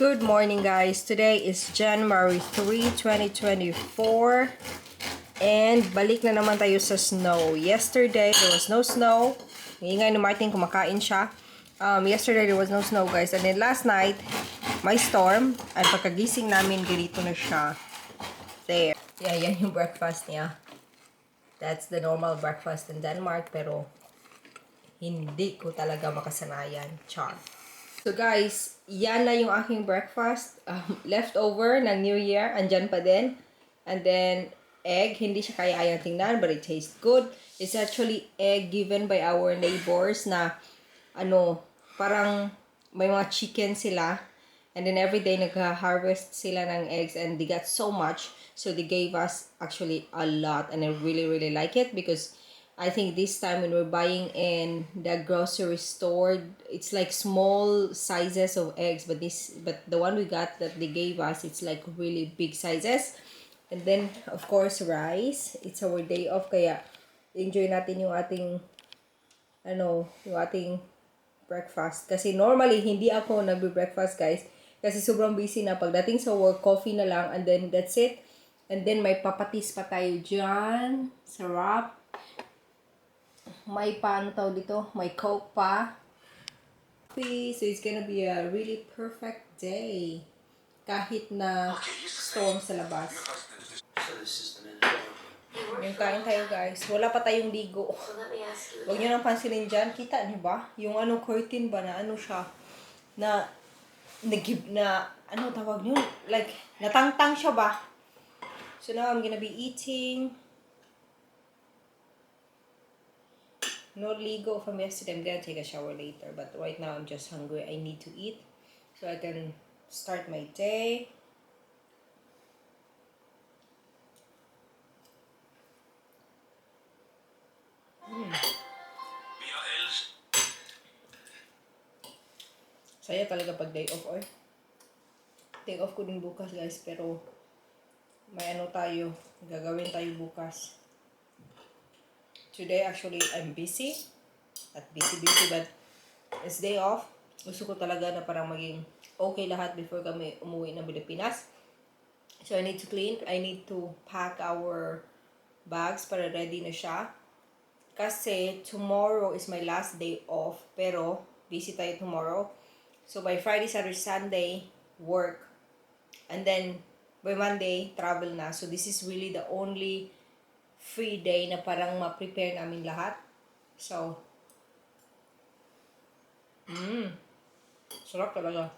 Good morning, guys. Today is January 3, 2024. And balik na naman tayo sa snow. Yesterday, there was no snow. Ngayon ni Martin, kumakain siya. Yesterday, there was no snow, guys. And then last night, may storm. At pagkagising namin, ganito na siya. There. Yeah, yan yung breakfast niya. That's the normal breakfast in Denmark. Pero, hindi ko talaga makasanayan. Char. So guys, yan na yung aking breakfast. Leftover ng New Year, andyan pa din. And then, egg. Hindi siya kaya-ayang tingnan, but it tastes good. It's actually egg given by our neighbors na, parang may mga chicken sila. And then every day, nag-harvest sila ng eggs and they got so much. So they gave us actually a lot. And I really, really like it because I think this time when we're buying in the grocery store, it's like small sizes of eggs, but the one we got that they gave us, it's like really big sizes. And then of course rice. It's our day off, kaya enjoy natin yung ating breakfast. Kasi normally hindi ako nagbe-breakfast, guys, kasi sobrang busy na. Pagdating sa work, coffee na lang and then that's it. And then may papatis pa tayo dyan. Sarap. May dito, may Coke pa. So it's gonna be a really perfect day. Kahit na storm sa labas. Yung kain tayo, guys. Wala pa tayong ligo. Huwag nyo nang pansinin dyan. Kita niyo ba? Yung curtain ba na siya? Na tawag nyo? Like, natangtang siya ba? So now I'm gonna be eating. No ligo from yesterday. I'm gonna take a shower later. But right now, I'm just hungry. I need to eat so I can start my day. Saya talaga pag day off, oy. Day off ko din bukas, guys. Pero may gagawin tayo bukas. Today, actually, I'm busy. At busy, but it's day off. Gusto ko talaga na parang maging okay lahat before kami umuwi ng Pilipinas. So, I need to clean. I need to pack our bags para ready na siya. Kasi tomorrow is my last day off. Pero, busy tayo tomorrow. So, by Friday, Saturday, Sunday, work. And then, by Monday, travel na. So, this is really the only free day na parang ma-prepare namin lahat. So, sarap talaga.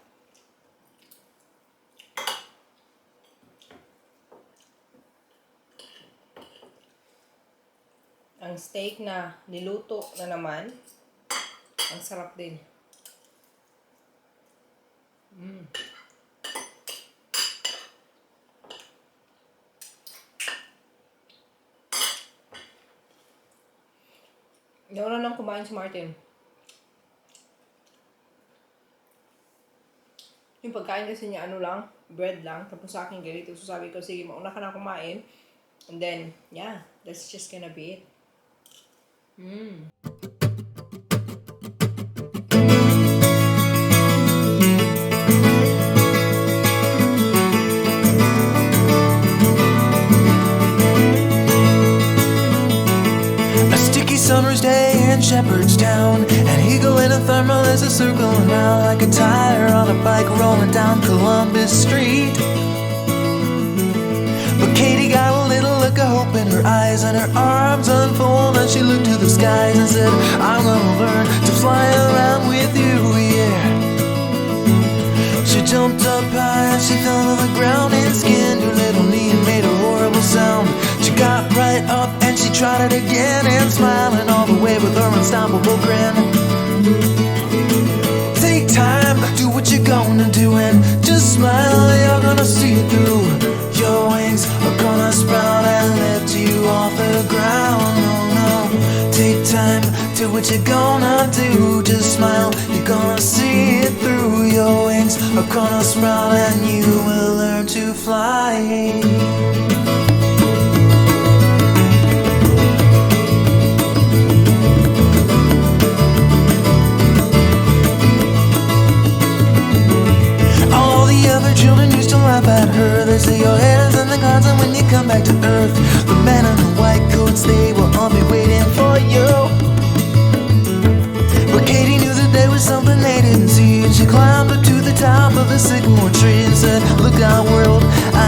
Ang steak na niluto na naman, ang sarap din. Nauna nang kumain si Martin. Yung pagkain kasi niya, bread lang. Tapos sa akin ganito. So sabi ko, sige, mauna ka na kumain. And then, yeah, that's just gonna be it. Summer's day in Shepherdstown, and Eagle in a thermal is a circling round like a tire on a bike rolling down Columbus Street. But Katie got a little look of hope in her eyes, and her arms unfolded, and she looked to the skies and said, I'm gonna learn to fly around with you, yeah. She jumped up high and she fell to the ground and skinned her little knee and made a horrible sound. She got right up and she tried it again, and smiling all the way with her unstoppable grin. Take time, do what you're gonna do, and just smile, you're gonna see it through. Your wings are gonna sprout and lift you off the ground. Oh no, take time, do what you're gonna do, just smile, you're gonna see it through. Your wings are gonna sprout and you will learn to fly. All the children used to laugh at her. They say your head is in the clouds, and when you come back to earth, the men in the white coats, they will all be waiting for you. But Katie knew that there was something they didn't see, and she climbed up to the top of the sycamore tree and said, look out world, I